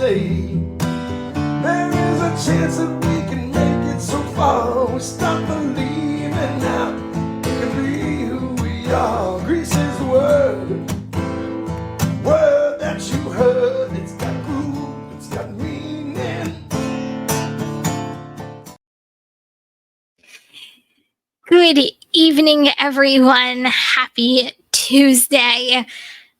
stay. There is a chance that we can make it so far. We stop believing now we can be who we are. Greece is the word that you heard. It's got groove, it's got meaning. Good evening, everyone. Happy Tuesday.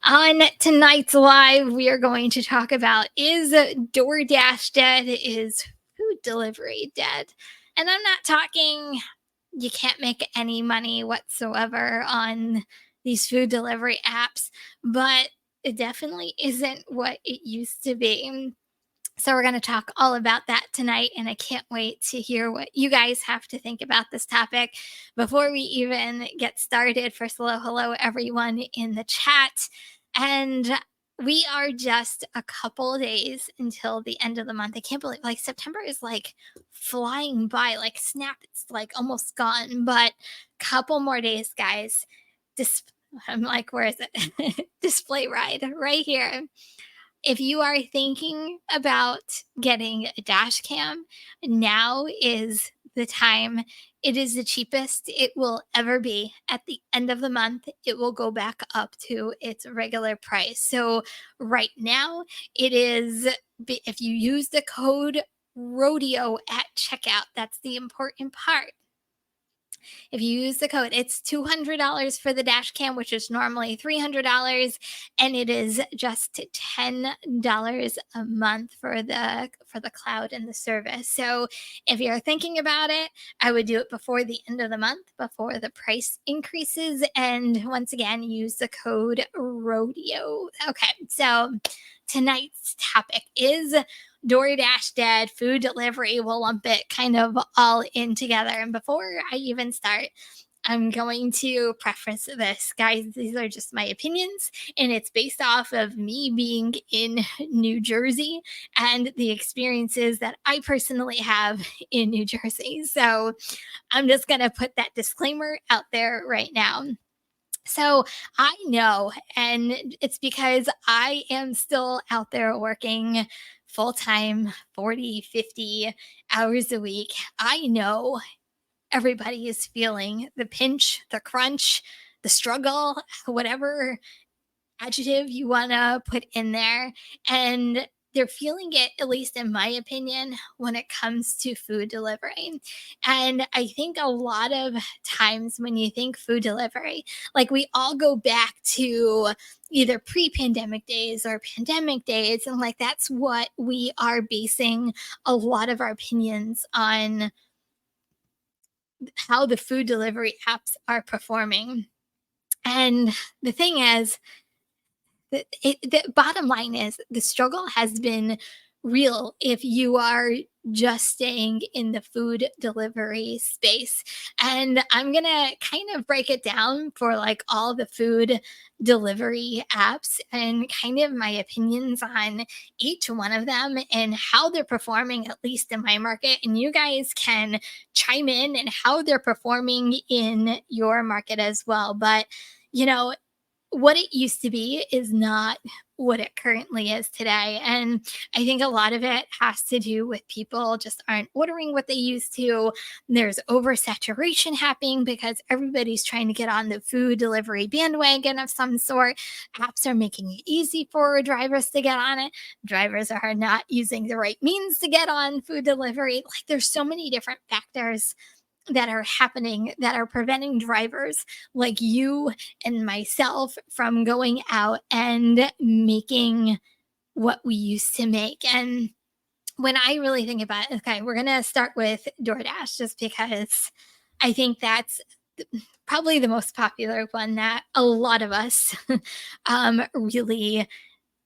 On tonight's live, we are going to talk about, is DoorDash dead? Is food delivery dead? And I'm not talking you can't make any money whatsoever on these food delivery apps, but it definitely isn't what it used to be. So we're going to talk all about that tonight, and I can't wait to hear what you guys have to think about this topic. Before we even get started, first, hello everyone in the chat. And we are just a couple days until the end of the month. I can't believe, like, September is like flying by, like snap, it's like almost gone, but couple more days, guys. I'm like, where is it? Display ride right here. If you are thinking about getting a dash cam, now is the time. It is the cheapest it will ever be. At the end of the month, it will go back up to its regular price. So right now, it is, if you use the code RODEO at checkout, that's the important part. If you use the code, it's $200 for the dash cam, which is normally $300, and it is just $10 a month for the cloud and the service. So if you're thinking about it, I would do it before the end of the month, before the price increases, and once again, use the code RODEO. Okay, so tonight's topic is DoorDash dead, food delivery. We'll lump it kind of all in together. And before I even start, I'm going to preface this. Guys, these are just my opinions, and it's based off of me being in New Jersey and the experiences that I personally have in New Jersey. So I'm just going to put that disclaimer out there right now. So I know, and it's because I am still out there working full time, 40, 50 hours a week. I know everybody is feeling the pinch, the crunch, the struggle, whatever adjective you want to put in there. And they're feeling it, at least in my opinion, when it comes to food delivery. And I think a lot of times when you think food delivery, like, we all go back to either pre-pandemic days or pandemic days, and like that's what we are basing a lot of our opinions on, how the food delivery apps are performing. And the thing is, the bottom line is the struggle has been real if you are just staying in the food delivery space. And I'm going to kind of break it down for like all the food delivery apps and kind of my opinions on each one of them and how they're performing, at least in my market. And you guys can chime in and how they're performing in your market as well. But, you know, what it used to be is not what it currently is today. And I think a lot of it has to do with people just aren't ordering what they used to. There's oversaturation happening because everybody's trying to get on the food delivery bandwagon of some sort. Apps are making it easy for drivers to get on it. Drivers are not using the right means to get on food delivery. Like, there's so many different factors that are happening that are preventing drivers like you and myself from going out and making what we used to make. And when I really think about it, okay, we're going to start with DoorDash just because I think that's probably the most popular one that a lot of us really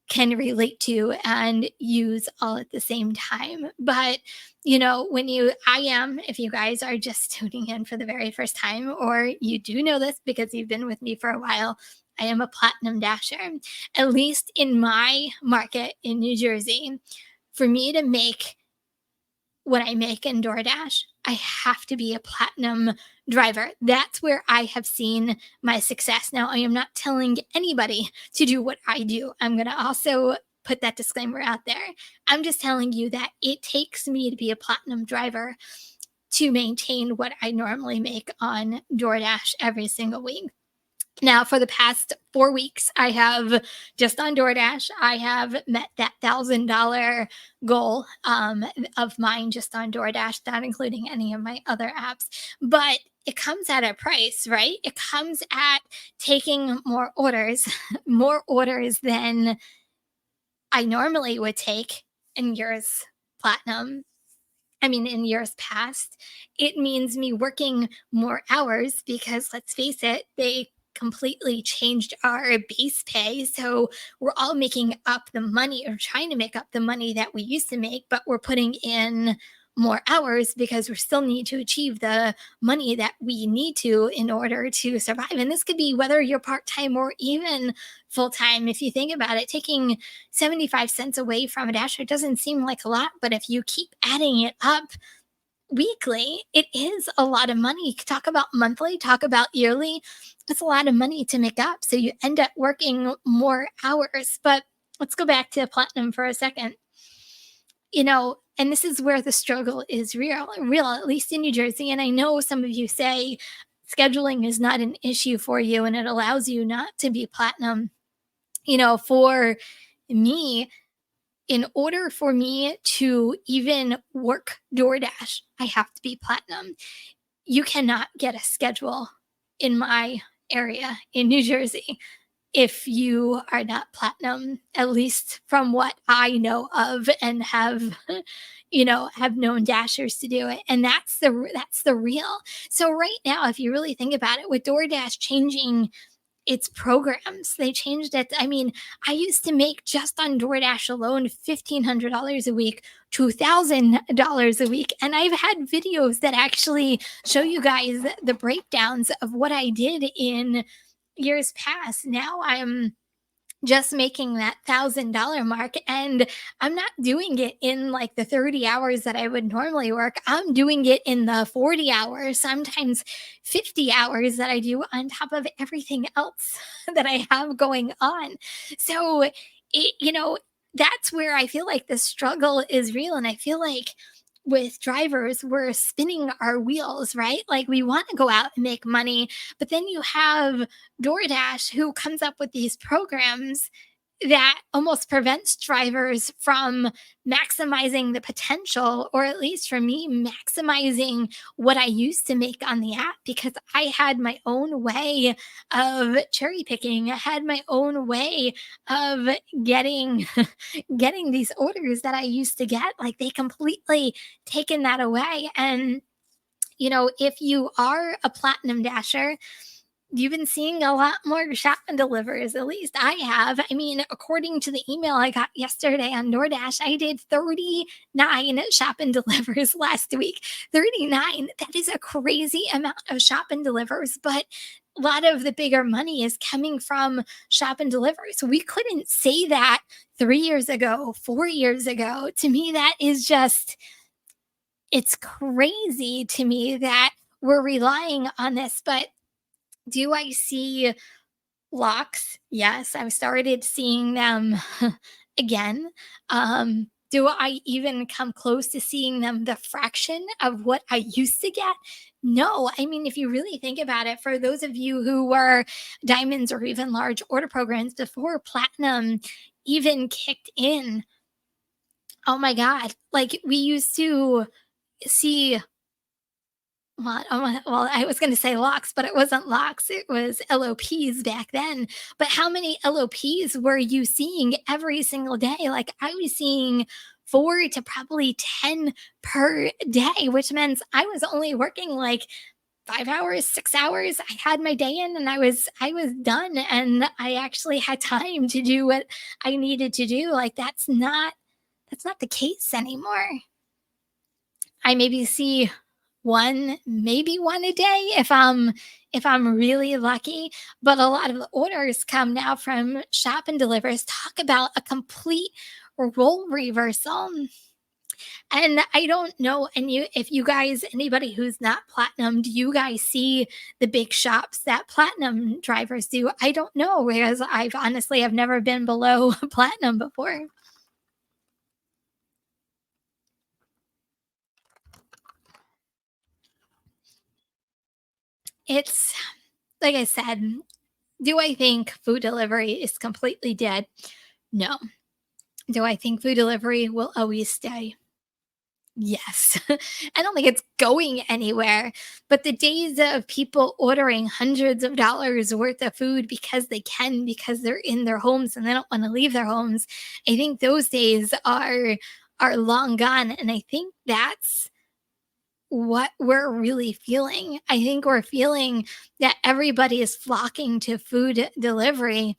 can relate to and use all at the same time. But, you know, if you guys are just tuning in for the very first time, or you do know this because you've been with me for a while, I am a platinum dasher. At least in my market in New Jersey, for me to make what I make in DoorDash, I have to be a platinum driver. That's where I have seen my success. Now, I am not telling anybody to do what I do. I'm going to also put that disclaimer out there. I'm just telling you that it takes me to be a platinum driver to maintain what I normally make on DoorDash every single week. Now, for the past 4 weeks, I have just on DoorDash, I have met that $1,000 goal of mine just on DoorDash, not including any of my other apps. But it comes at a price, right? It comes at taking more orders, more orders than I normally would take in years platinum. In years past, it means me working more hours because let's face it, they completely changed our base pay. So we're all making up the money or trying to make up the money that we used to make, but we're putting in more hours because we still need to achieve the money that we need to in order to survive. And this could be whether you're part time or even full time. If you think about it, taking 75 cents away from a dasher doesn't seem like a lot, but if you keep adding it up weekly, it is a lot of money. Talk about monthly, talk about yearly. It's a lot of money to make up. So you end up working more hours. But let's go back to platinum for a second. And this is where the struggle is real, at least in New Jersey. And I know some of you say scheduling is not an issue for you and it allows you not to be platinum. For me, in order for me to even work DoorDash, I have to be platinum. You cannot get a schedule in my area in New Jersey if you are not platinum, at least from what I know of and have have known dashers to do it. And that's the real. So right now, if you really think about it, with DoorDash changing its programs, they changed it. I used to make just on DoorDash alone $1,500 a week, $2,000 a week. And I've had videos that actually show you guys the breakdowns of what I did in years past. Now I'm just making that $1,000 mark, and I'm not doing it in like the 30 hours that I would normally work. I'm doing it in the 40 hours, sometimes 50 hours that I do on top of everything else that I have going on. So that's where I feel like the struggle is real. And I feel like with drivers, we're spinning our wheels, right? Like we want to go out and make money, but then you have DoorDash who comes up with these programs that almost prevents drivers from maximizing the potential, or at least for me, maximizing what I used to make on the app, because I had my own way of cherry picking. I had my own way of getting getting these orders that I used to get. Like they completely taken that away. And if you are a platinum dasher, you've been seeing a lot more shop and delivers. At least I have. According to the email I got yesterday on DoorDash, I did 39 shop and delivers last week. 39. That is a crazy amount of shop and delivers, but a lot of the bigger money is coming from shop and delivery. So we couldn't say that 3 years ago, 4 years ago. To me, that is just, it's crazy to me that we're relying on this. But do I see locks? Yes, I've started seeing them again. Do I even come close to seeing them the fraction of what I used to get? No. If you really think about it, for those of you who were diamonds or even large order programs before platinum even kicked in, oh my God, like we used to see. Well, I was going to say locks, but it wasn't locks. It was LOPs back then. But how many LOPs were you seeing every single day? Like I was seeing 4 to probably 10 per day, which meant I was only working like 5 hours, 6 hours. I had my day in and I was done, and I actually had time to do what I needed to do. Like that's not the case anymore. I maybe see maybe one a day if I'm really lucky. But a lot of the orders come now from shop and delivers. Talk about a complete role reversal. And I don't know, and if you guys, anybody who's not platinum, do you guys see the big shops that platinum drivers do? I don't know, because I've never been below platinum before. It's like I said, do I think food delivery is completely dead? No. Do I think food delivery will always stay? Yes. I don't think it's going anywhere. But the days of people ordering hundreds of dollars worth of food because they can, because they're in their homes and they don't want to leave their homes, I think those days are long gone. And I think that's what we're really feeling. I think we're feeling that everybody is flocking to food delivery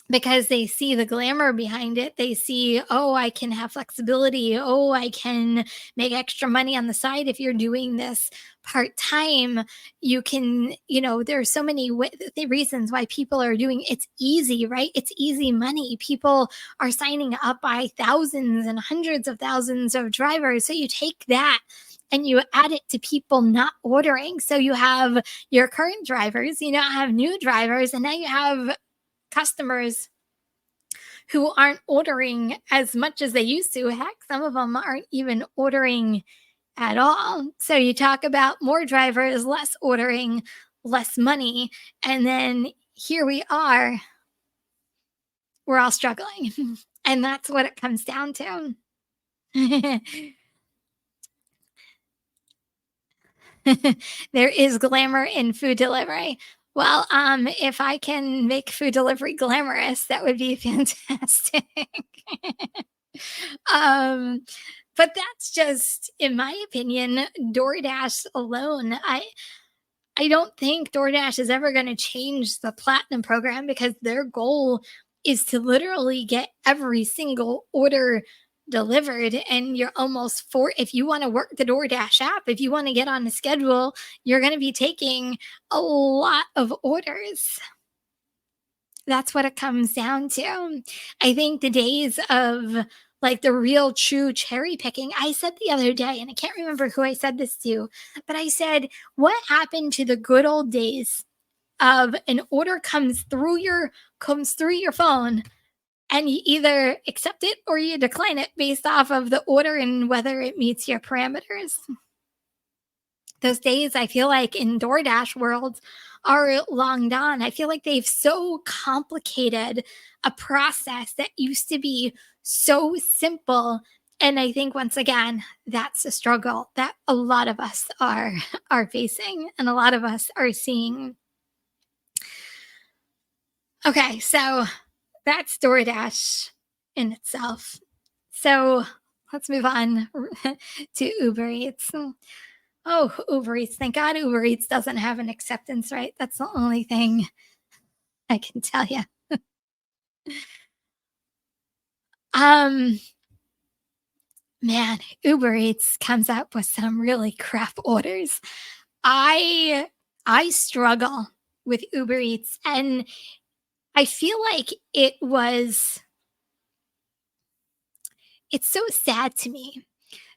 because they see the glamour behind it. They see, oh, I can have flexibility. Oh, I can make extra money on the side if you're doing this part time. You can, there's so many the reasons why people are doing it's easy, right? It's easy money. People are signing up by thousands and hundreds of thousands of drivers. So you take that and you add it to people not ordering. So you have your current drivers, you now have new drivers, and now you have customers who aren't ordering as much as they used to. Heck, some of them aren't even ordering at all. So you talk about more drivers, less ordering, less money. And then here we are, we're all struggling. And that's what it comes down to. There is glamour in food delivery. Well, if I can make food delivery glamorous, that would be fantastic. um, but that's just, in my opinion, DoorDash alone. I don't think DoorDash is ever going to change the platinum program because their goal is to literally get every single order delivered. And you're almost for, if you want to work the DoorDash app, if you want to get on the schedule, you're going to be taking a lot of orders. That's what it comes down to. I think the days of like the real true cherry picking, I said the other day, and I can't remember who I said this to, but I said, what happened to the good old days of an order comes through your phone and you either accept it or you decline it based off of the order and whether it meets your parameters? Those days, I feel like in DoorDash world, are long gone. I feel like they've so complicated a process that used to be so simple. And I think once again, that's a struggle that a lot of us are are facing and a lot of us are seeing. Okay, so that's DoorDash in itself. So let's move on to Uber Eats. Oh, Uber Eats. Thank God Uber Eats doesn't have an acceptance rate. That's the only thing I can tell you. Um, man, Uber Eats comes up with some really crap orders. I I struggle with Uber Eats, and I feel like it's so sad to me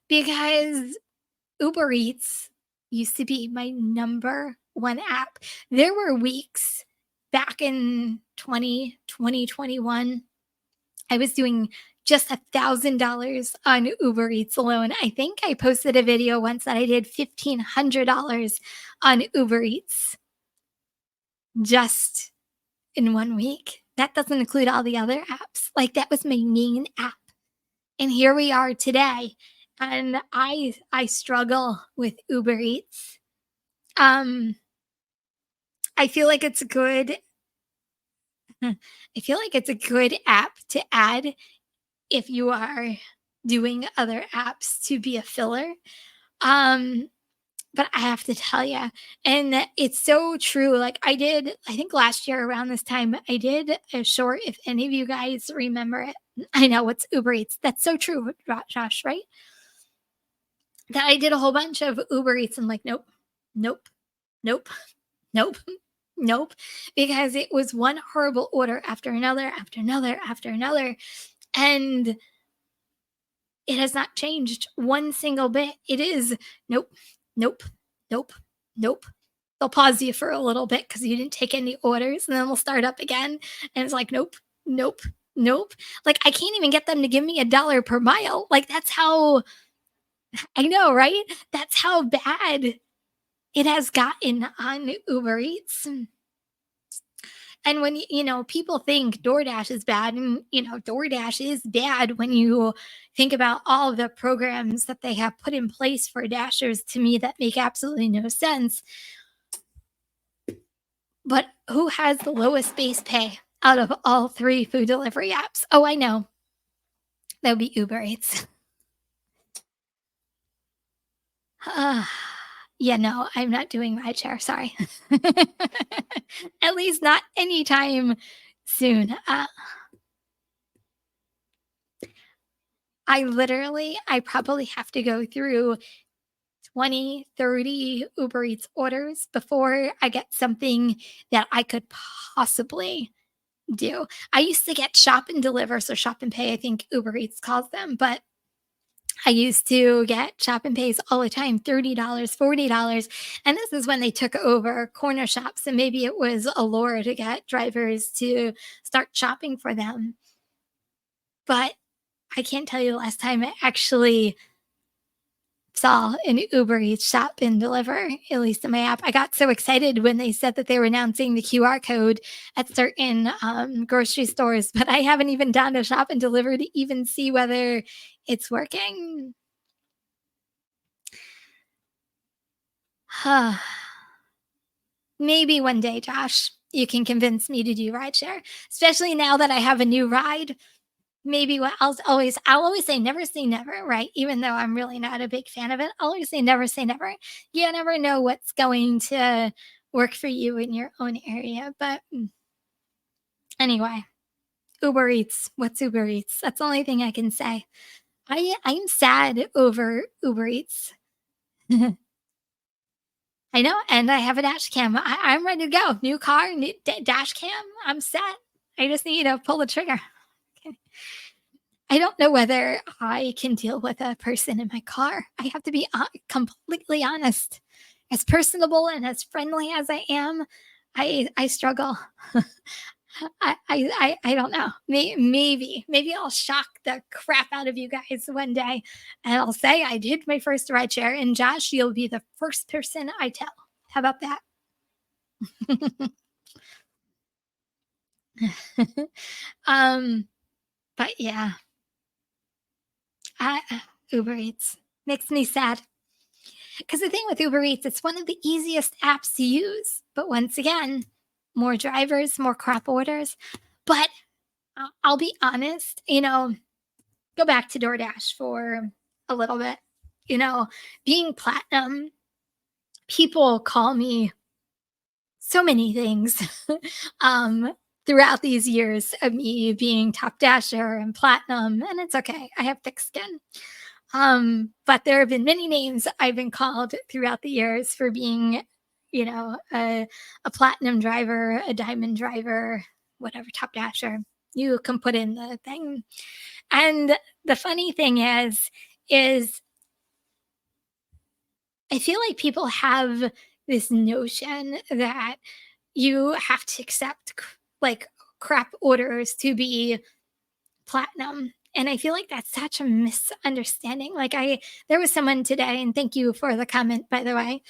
because Uber Eats used to be my number one app. There were weeks back in 2021, I was doing just $1,000 on Uber Eats alone. I think I posted a video once that I did $1,500 on Uber Eats just in 1 week. That doesn't include all the other apps. Like, that was my main app. And here we are today. And I struggle with Uber Eats. Um, I feel like it's a good I feel like it's a good app to add if you are doing other apps to be a filler. Um, but I have to tell you, and it's so true. Like, I think last year around this time, I did a short. If any of you guys remember it, I know it's Uber Eats. That's so true, Josh, right? That I did a whole bunch of Uber Eats. And like, nope, nope, nope, nope, nope, because it was one horrible order after another, after another, after another. And It has not changed one single bit. It is nope, nope, nope, nope. They'll pause you for a little bit because you didn't take any orders, and then we'll start up again. And it's like, nope, nope, nope. Like, I can't even get them to give me $1 per mile. Like, that's how I know, right? That's how bad it has gotten on Uber Eats. And when people think DoorDash is bad, and DoorDash is bad when you think about all of the programs that they have put in place for Dashers, to me that make absolutely no sense. But who has the lowest base pay out of all three food delivery apps? Oh, I know. That would be Uber Eats. Uh, yeah, no, I'm not doing my chair. Sorry. At least not anytime soon. I probably have to go through 20, 30 Uber Eats orders before I get something that I could possibly do. I used to get shop and deliver, so shop and pay, I think Uber Eats calls them, but I used to get shop and pays all the time, $30, $40. And this is when they took over corner shops, and maybe it was a lure to get drivers to start shopping for them. But I can't tell you the last time I actually saw an Uber Eats shop and deliver, at least in my app. I got so excited when they said that they were announcing the QR code at certain grocery stores, but I haven't even done a shop and deliver to even see whether it's working. Maybe one day, Josh, you can convince me to do rideshare, especially now that I have a new ride. Maybe what I'll always say never, right? Even though I'm really not a big fan of it, I'll always say never. You never know what's going to work for you in your own area. But anyway, Uber Eats. What's Uber Eats? That's the only thing I can say. I'm sad over Uber Eats. I know, and I have a dash cam. I'm ready to go. New car, new dash cam. I'm set. I just need to pull the trigger. Okay. I don't know whether I can deal with a person in my car. I have to be completely honest. As personable and as friendly as I am, I struggle. I don't know. Maybe I'll shock the crap out of you guys one day, and I'll say I did my first ride share, and Josh, you'll be the first person I tell. How about that? um, but yeah, Uber Eats makes me sad. Because the thing with Uber Eats, it's one of the easiest apps to use. But once again, more drivers, more crap orders. But I'll be honest, go back to DoorDash for a little bit. Being platinum, people call me so many things throughout these years of me being top dasher and platinum. And it's okay. I have thick skin. But there have been many names I've been called throughout the years for being, a platinum driver, a diamond driver, whatever, top dasher. You can put in the thing. And the funny thing is I feel like people have this notion that you have to accept like crap orders to be platinum. And I feel like that's such a misunderstanding. There was someone today, and thank you for the comment, by the way,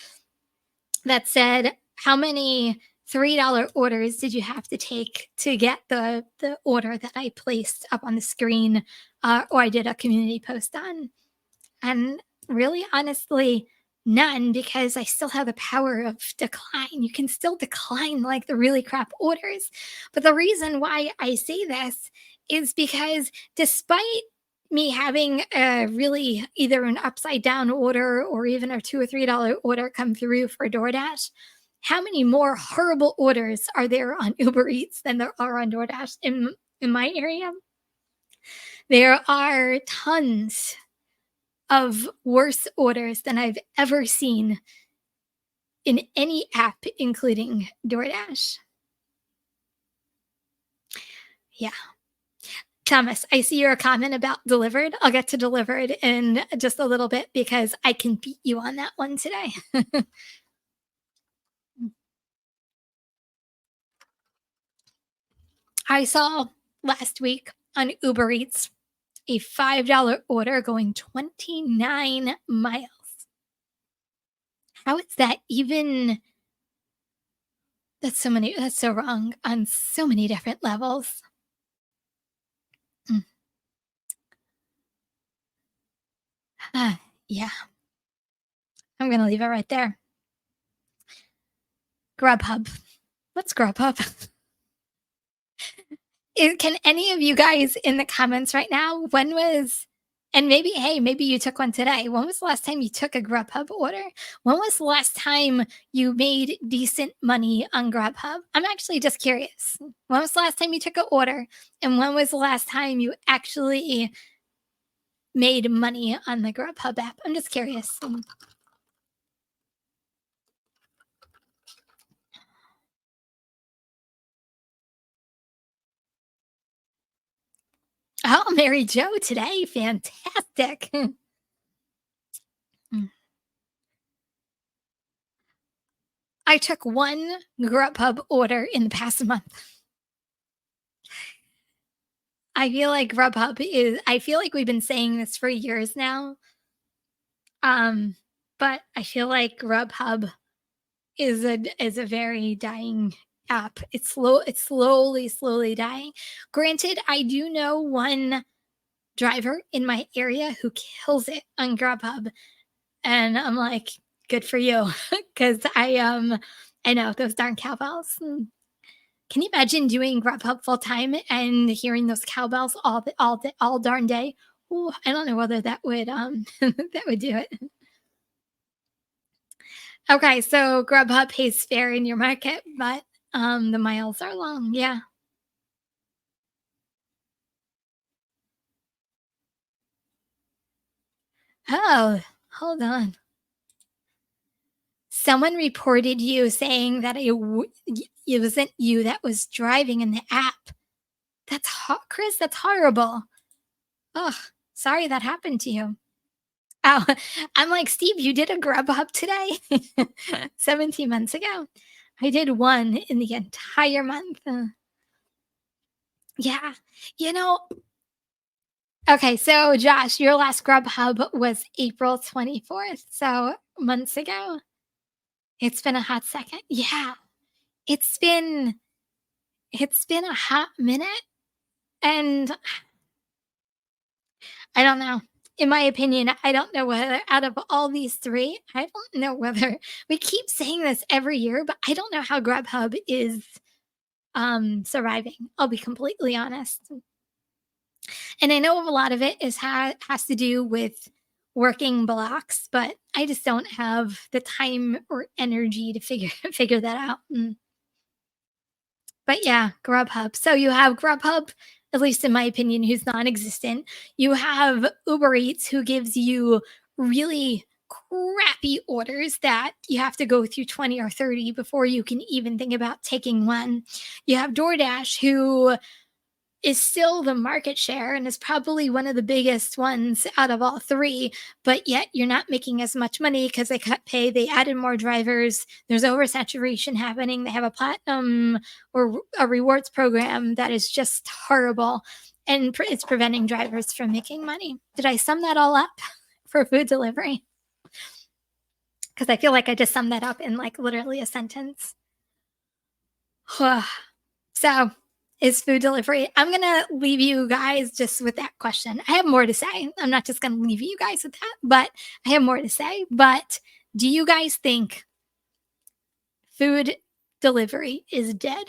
that said, how many $3 orders did you have to take to get the order that I placed up on the screen, or I did a community post on? And really, honestly, none, because I still have the power of decline. You can still decline like the really crap orders. But the reason why I say this is because despite me having a really either an upside down order or even a $2 or $3 order come through for DoorDash, how many more horrible orders are there on Uber Eats than there are on DoorDash in my area? There are tons of worse orders than I've ever seen in any app, including DoorDash. Yeah. Thomas, I see your comment about delivered. I'll get to delivered in just a little bit because I can beat you on that one today. I saw last week on Uber Eats a $5 order going 29 miles. How is that even? That's so wrong on so many different levels. Mm. Yeah, I'm gonna leave it right there. Grubhub. What's Grubhub? Can any of you guys in the comments right now, when was, and maybe, hey, maybe you took one today. When was the last time you took a Grubhub order? When was the last time you made decent money on Grubhub? I'm actually just curious. When was the last time you took an order? And when was the last time you actually made money on the Grubhub app? I'm just curious. Oh, Mary Joe today. Fantastic. Mm. I took one Grubhub order in the past month. I feel like we've been saying this for years now. Um, but I feel like Grubhub is a very dying app. It's slowly dying. Granted, I do know one driver in my area who kills it on Grubhub. And I'm like, good for you. Cause I know those darn cowbells. Can you imagine doing Grubhub full time and hearing those cowbells all darn day? Ooh, I don't know whether that would that would do it. Okay, so Grubhub pays fair in your market, but the miles are long. Yeah. Oh, hold on. Someone reported you saying that it wasn't you that was driving in the app. Chris. That's horrible. Ugh, sorry that happened to you. Oh, I'm like, Steve, you did a Grubhub today? 17 months ago. I did one in the entire month. Yeah. You know, okay, so Josh, your last Grubhub was April 24th. So months ago. It's been a hot second. Yeah. It's been it's been a hot minute. And I don't know. In my opinion, I don't know whether out of all these three, I don't know whether we keep saying this every year, but I don't know how Grubhub is surviving. I'll be completely honest. And I know a lot of it has to do with working blocks, but I just don't have the time or energy to figure that out. But yeah, Grubhub. So you have Grubhub, at least in my opinion, who's non-existent. You have Uber Eats, who gives you really crappy orders that you have to go through 20 or 30 before you can even think about taking one. You have DoorDash, who is still the market share and is probably one of the biggest ones out of all three, but yet you're not making as much money because they cut pay, they added more drivers, there's oversaturation happening, they have a platinum or a rewards program that is just horrible, and it's preventing drivers from making money. Did I sum that all up for food delivery? Because I feel like I just summed that up in like literally a sentence. So, is food delivery? I'm going to leave you guys just with that question. I have more to say. I'm not just going to leave you guys with that, but I have more to say. But do you guys think food delivery is dead?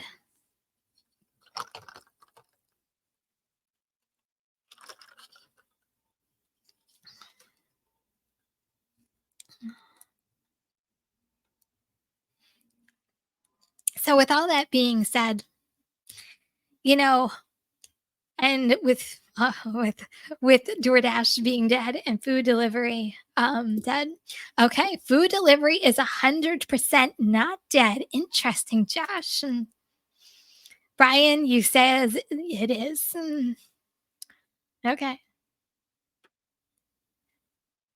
So, with all that being said, you know, and with DoorDash being dead and food delivery dead. Okay, food delivery is 100% not dead. Interesting, Josh. And Brian, you says it is. Okay.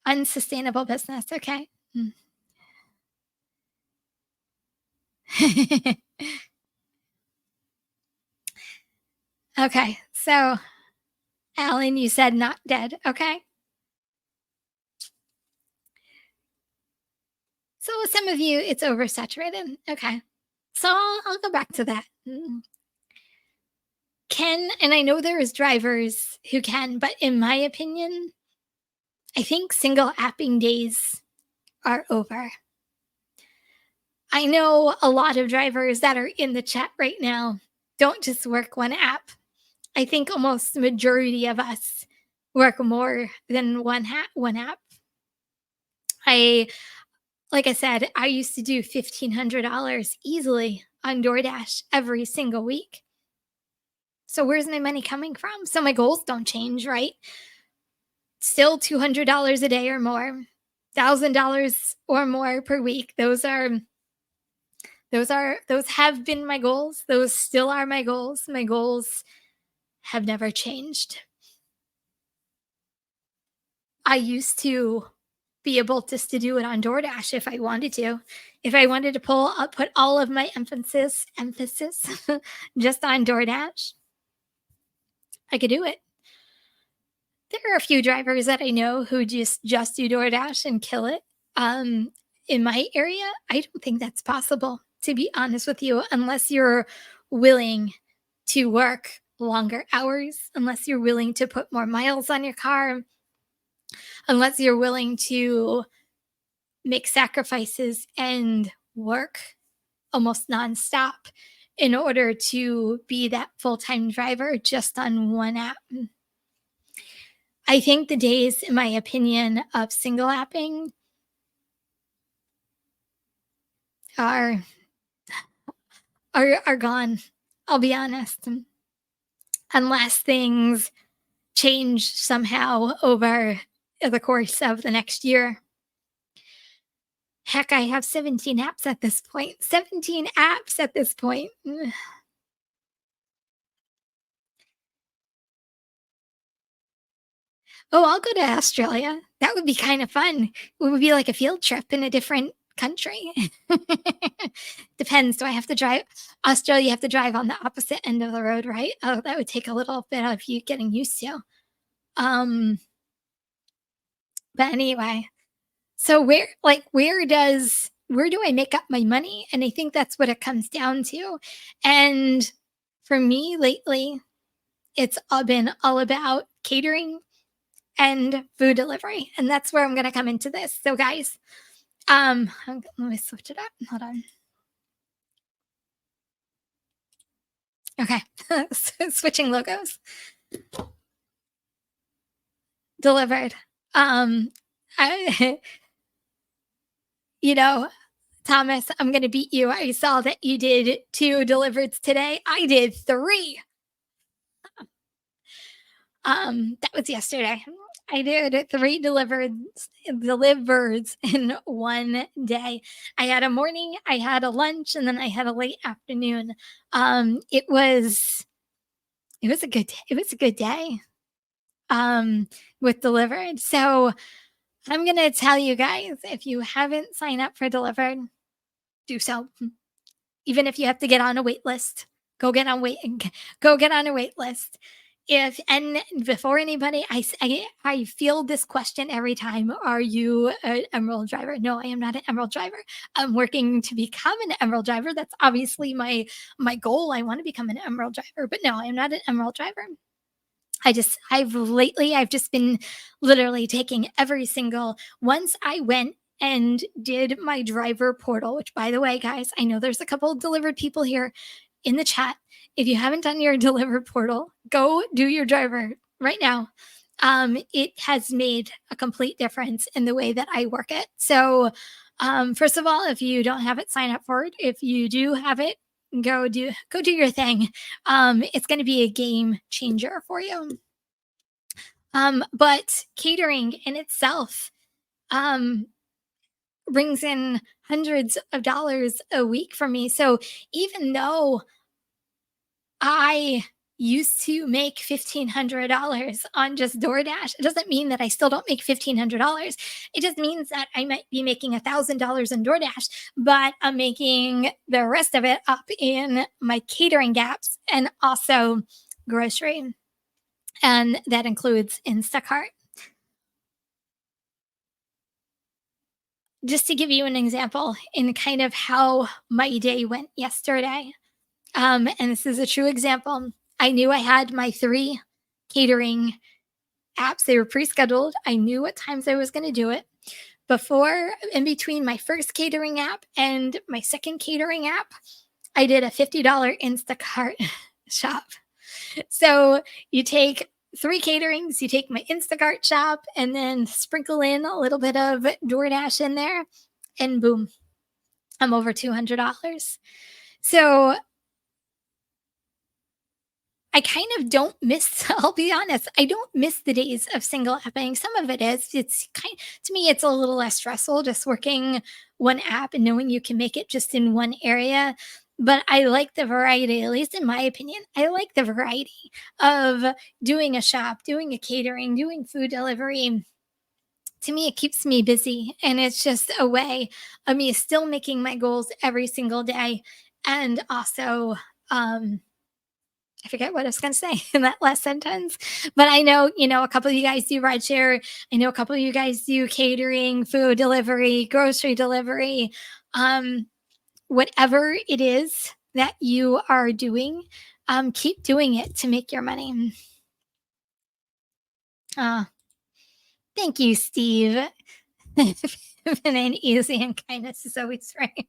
Unsustainable business. Okay. Mm. Okay. So, Alan, you said not dead. Okay. So, with some of you, it's oversaturated. Okay. So, I'll go back to that. And I know there is drivers who can, but in my opinion, I think single apping days are over. I know a lot of drivers that are in the chat right now don't just work one app. I think almost the majority of us work more than one app. I like I said, I used to do $1,500 easily on DoorDash every single week. So where's my money coming from? So my goals don't change, right? Still $200 a day or more, $1,000 or more per week. Those have been my goals. Those still are my goals. My goals have never changed. I used to be able just to do it on DoorDash if I wanted to. If I wanted to put all of my emphasis just on DoorDash, I could do it. There are a few drivers that I know who just do DoorDash and kill it. Um, in my area, I don't think that's possible, to be honest with you, unless you're willing to work longer hours, unless you're willing to put more miles on your car, unless you're willing to make sacrifices and work almost nonstop in order to be that full-time driver just on one app. I think the days, in my opinion, of single apping are are gone. I'll be honest. Unless things change somehow over the course of the next year. Heck, I have 17 apps at this point. 17 apps at this point. Oh, I'll go to Australia. That would be kind of fun. It would be like a field trip in a different country. Depends. Do I have to drive? Australia, you have to drive on the opposite end of the road, right? Oh, that would take a little bit of you getting used to. Um, but anyway, so where do I make up my money? And I think that's what it comes down to. And for me lately, it's all been all about catering and food delivery. And that's where I'm gonna come into this. So guys, let me switch it up. Hold on. Okay. Switching logos. Delivered. I you know, Thomas, I'm gonna beat you. I saw that you did 2 delivered today. I did 3. That was yesterday. I did 3 delivers in one day. I had a morning, I had a lunch, and then I had a late afternoon. It was it was a good day, with delivered. So, I'm gonna tell you guys, if you haven't signed up for delivered, do so. Even if you have to get on a wait list, go get on wait go get on a wait list. If and before anybody, I feel this question every time. Are you an Emerald driver? No, I am not an Emerald driver. I'm working to become an Emerald driver. That's obviously my goal. I want to become an Emerald driver, but no, I am not an Emerald driver. I've just been literally taking every single once I went and did my driver portal, which by the way, guys, I know there's a couple of delivered people here in the chat. If you haven't done your delivered portal, go do your driver right now. It has made a complete difference in the way that I work it. So, first of all, if you don't have it, sign up for it. If you do have it, go do your thing. It's going to be a game changer for you. But catering in itself um, brings in hundreds of dollars a week for me. So even though I used to make $1,500 on just DoorDash, it doesn't mean that I still don't make $1,500. It just means that I might be making $1,000 on DoorDash, but I'm making the rest of it up in my catering gaps and also grocery. And that includes Instacart. Just to give you an example in kind of how my day went yesterday, and this is a true example. I knew I had my three catering apps. They were pre-scheduled. I knew what times I was going to do it. Before, in between my first catering app and my second catering app, I did a $50 Instacart shop. So you take three caterings, you take my Instacart shop, and then sprinkle in a little bit of DoorDash in there, and boom, I'm over $200. So I kind of don't miss, I'll be honest, I don't miss the days of single apping. Some of it is, it's kind, to me, it's a little less stressful just working one app and knowing you can make it just in one area. But I like the variety, at least in my opinion. I like the variety of doing a shop, doing a catering, doing food delivery. To me, it keeps me busy and it's just a way of me still making my goals every single day. And also, I forget what I was going to say in that last sentence, but I know, a couple of you guys do rideshare. I know a couple of you guys do catering, food delivery, grocery delivery, whatever it is that you are doing, keep doing it to make your money. Uh, Thank you, Steve. And easy and kindness is always right.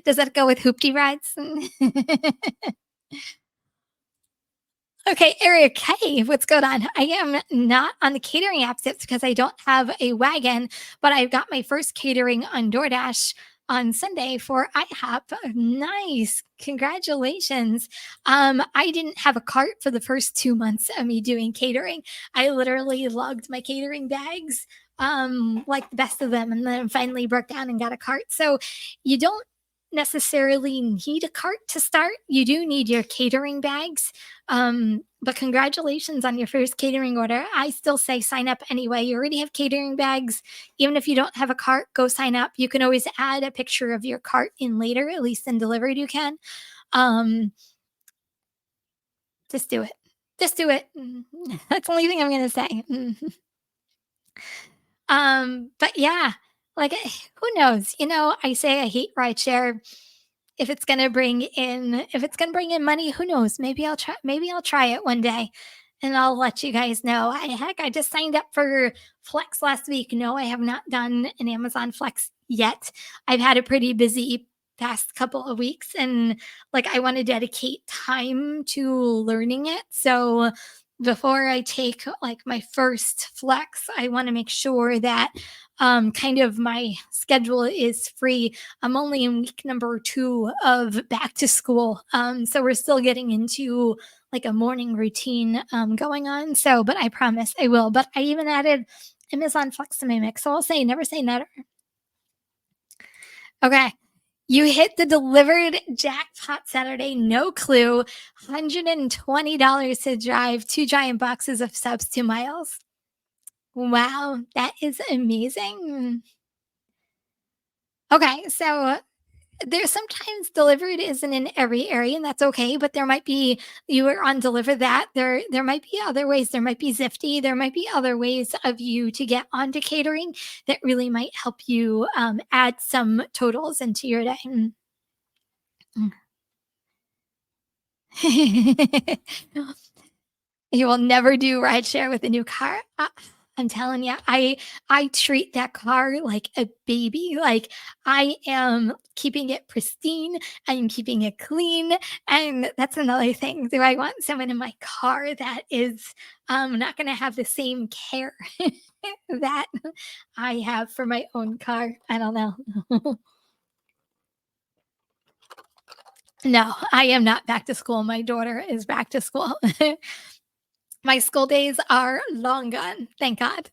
Does that go with hoopty rides? Okay, Eric, hey, what's going on? I am not on the catering apps yet because I don't have a wagon, but I've got my first catering on DoorDash on Sunday for IHOP. Nice. Congratulations. I didn't have a cart for the first 2 months of me doing catering. I literally lugged my catering bags, like the best of them, and then finally broke down and got a cart. So you don't necessarily need a cart to start. You do need your catering bags. But congratulations on your first catering order. I still say sign up anyway. You already have catering bags. Even if you don't have a cart, go sign up. You can always add a picture of your cart in later, at least in delivered you can. Um, just do it. Just do it. That's the only thing I'm gonna say. But yeah, like who knows? I say I hate rideshare. If it's gonna bring in money, who knows? Maybe I'll try it one day and I'll let you guys know. I just signed up for Flex last week. No, I have not done an Amazon Flex yet. I've had a pretty busy past couple of weeks and like I want to dedicate time to learning it. So before I take like my first flex, I want to make sure that kind of my schedule is free. I'm only in week number 2 of back to school. So we're still getting into like a morning routine going on. So, but I promise I will. But I even added Amazon Flex to my mix. So I'll say never say never. Okay. You hit the delivered jackpot Saturday. No clue. $120 to drive 2 giant boxes of subs 2 miles. Wow, that is amazing. Okay, so there's sometimes delivered isn't in every area, and that's okay. But there might be you were on deliver that. There might be other ways. There might be Zifty. There might be other ways of you to get onto catering that really might help you add some totals into your day. Mm. You will never do rideshare with a new car. I'm telling you, I treat that car like a baby. Like I am keeping it pristine. I am keeping it clean. And that's another thing. Do I want someone in my car that is not going to have the same care that I have for my own car? I don't know. No, I am not back to school. My daughter is back to school. My school days are long gone, thank God.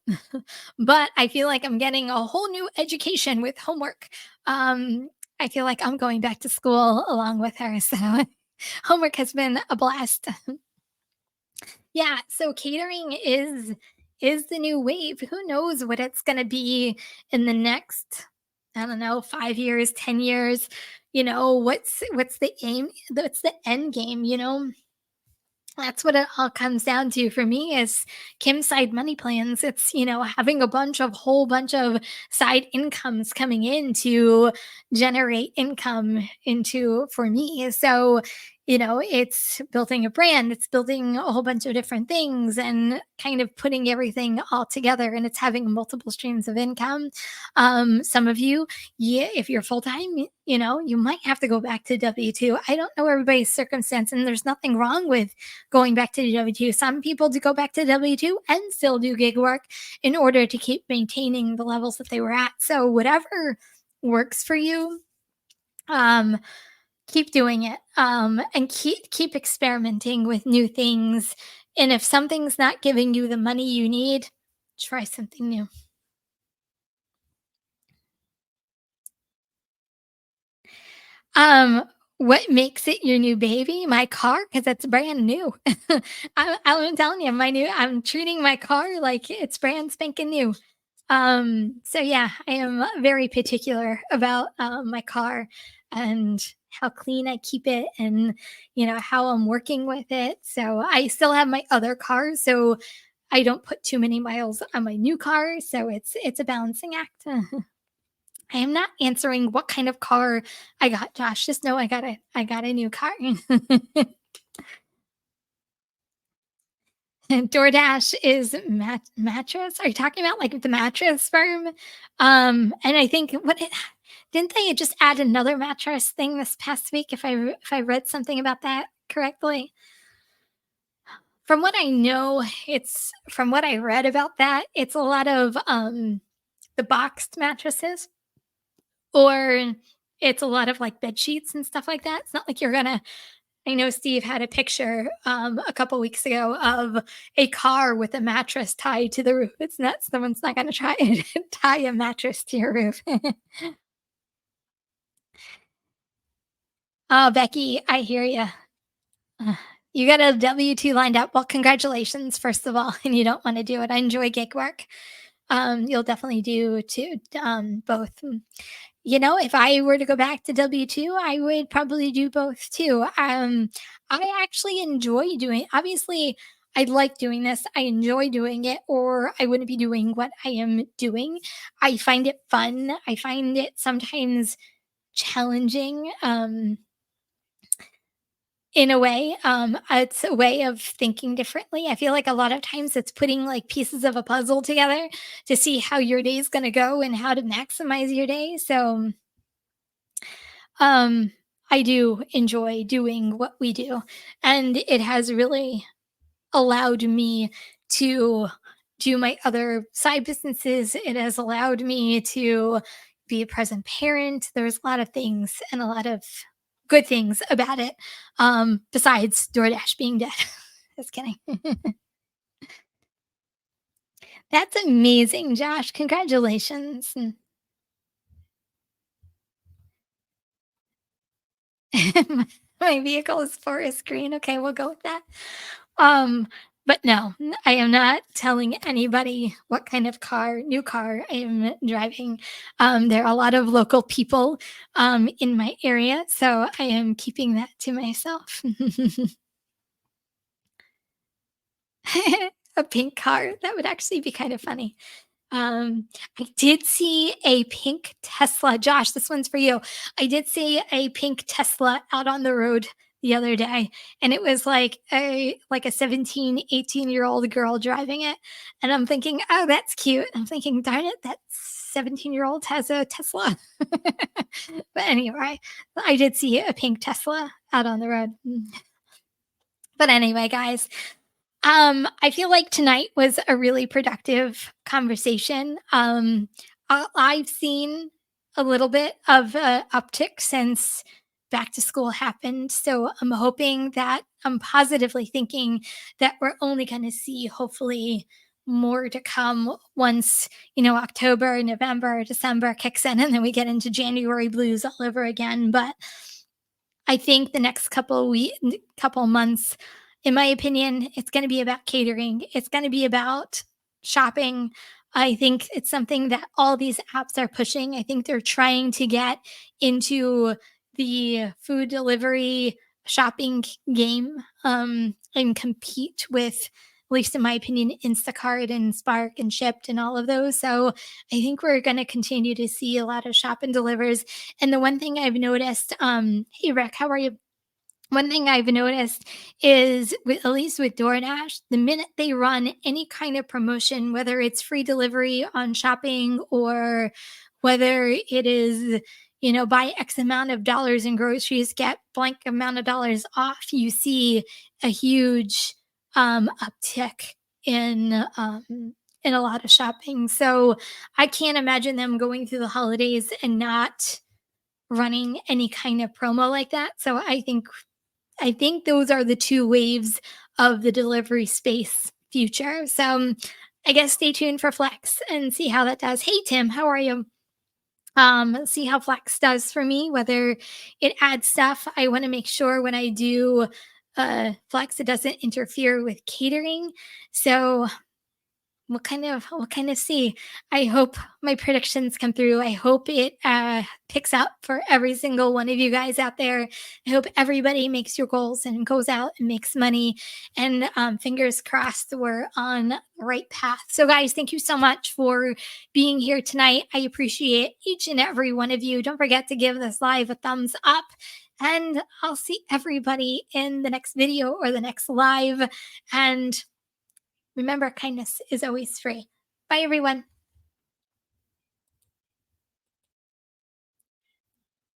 But I feel like I'm getting a whole new education with homework. I feel like I'm going back to school along with her. So homework has been a blast. Yeah, so catering is the new wave. Who knows what it's going to be in the next, I don't know, 5 years, 10 years. What's the aim? What's the end game, That's what it all comes down to for me is Kim's side money plans. It's, having whole bunch of side incomes coming in to generate income into for me. So, it's building a brand, it's building a whole bunch of different things and kind of putting everything all together, and it's having multiple streams of income. Some of you, yeah, if you're full time, you might have to go back to W 2. I don't know everybody's circumstance, and there's nothing wrong with going back to the W 2. Some people do go back to W 2 and still do gig work in order to keep maintaining the levels that they were at. So whatever works for you, um, keep doing it, and keep experimenting with new things. And if something's not giving you the money you need, try something new. Um, what makes it your new baby? My car, because it's brand new. I'm telling you, I'm treating my car like it's brand spanking new. So yeah, I am very particular about my car and how clean I keep it and how I'm working with it. So I still have my other car, so I don't put too many miles on my new car. So it's a balancing act. I am not answering what kind of car I got, Josh. Just know I got a new car. And DoorDash is mattress. Are you talking about like the mattress firm? And I think didn't they just add another mattress thing this past week? If I read something about that correctly, from what I know, it's from what I read about that, it's a lot of the boxed mattresses, or it's a lot of like bed sheets and stuff like that. It's not like you're gonna. I know Steve had a picture a couple weeks ago of a car with a mattress tied to the roof. It's not Someone's not going to try and tie a mattress to your roof. Oh, Becky, I hear you. You got a W 2 lined up. Well, congratulations, first of all, and you don't want to do it. I enjoy gig work. You'll definitely do too. Both. If I were to go back to W 2, I would probably do both too. I actually enjoy doing. Obviously, I like doing this. I enjoy doing it, or I wouldn't be doing what I am doing. I find it fun. I find it sometimes challenging. In a way, it's a way of thinking differently. I feel like a lot of times it's putting like pieces of a puzzle together to see how your day is going to go and how to maximize your day. So, um, I do enjoy doing what we do, and it has really allowed me to do my other side businesses. It has allowed me to be a present parent. There's a lot of things and a lot of good things about it, besides DoorDash being dead. Just kidding. That's amazing, Josh. Congratulations. My vehicle is forest green. Okay, we'll go with that. Um, but no, I am not telling anybody what kind of new car I am driving. There are a lot of local people in my area, so I am keeping that to myself. A pink car, that would actually be kind of funny. I did see a pink Tesla. Josh, this one's for you. I did see a pink Tesla out on the road the other day, and it was like a 17, 18-year-old girl driving it. And I'm thinking, oh, that's cute. I'm thinking, darn it, that 17-year-old has a Tesla. But anyway, I did see a pink Tesla out on the road. But anyway, guys, I feel like tonight was a really productive conversation. I've seen a little bit of a uptick since back to school happened, so I'm positively thinking that we're only going to see hopefully more to come once October, November, December kicks in, and then we get into January blues all over again. But I think the next couple months in my opinion, it's going to be about catering. It's going to be about shopping. I think it's something that all these apps are pushing. I think they're trying to get into the food delivery shopping game, and compete with, at least in my opinion, Instacart and Spark and Shipped and all of those. So I think we're going to continue to see a lot of shop and delivers. And the one thing I've noticed, hey Rick, how are you? One thing I've noticed is, at least with DoorDash, the minute they run any kind of promotion, whether it's free delivery on shopping or whether it is, buy X amount of dollars in groceries, get blank amount of dollars off, you see a huge uptick in in a lot of shopping. So I can't imagine them going through the holidays and not running any kind of promo like that. So I think those are the two waves of the delivery space future. So I guess stay tuned for Flex and see how that does. Hey Tim, how are you? See how Flex does for me, whether it adds stuff. I want to make sure when I do Flex, it doesn't interfere with catering. So we'll kind of see. I hope my predictions come through. I hope it picks up for every single one of you guys out there. I hope everybody makes your goals and goes out and makes money. And fingers crossed, we're on the right path. So guys, thank you so much for being here tonight. I appreciate each and every one of you. Don't forget to give this live a thumbs up, and I'll see everybody in the next video or the next live. And remember, kindness is always free. Bye, everyone.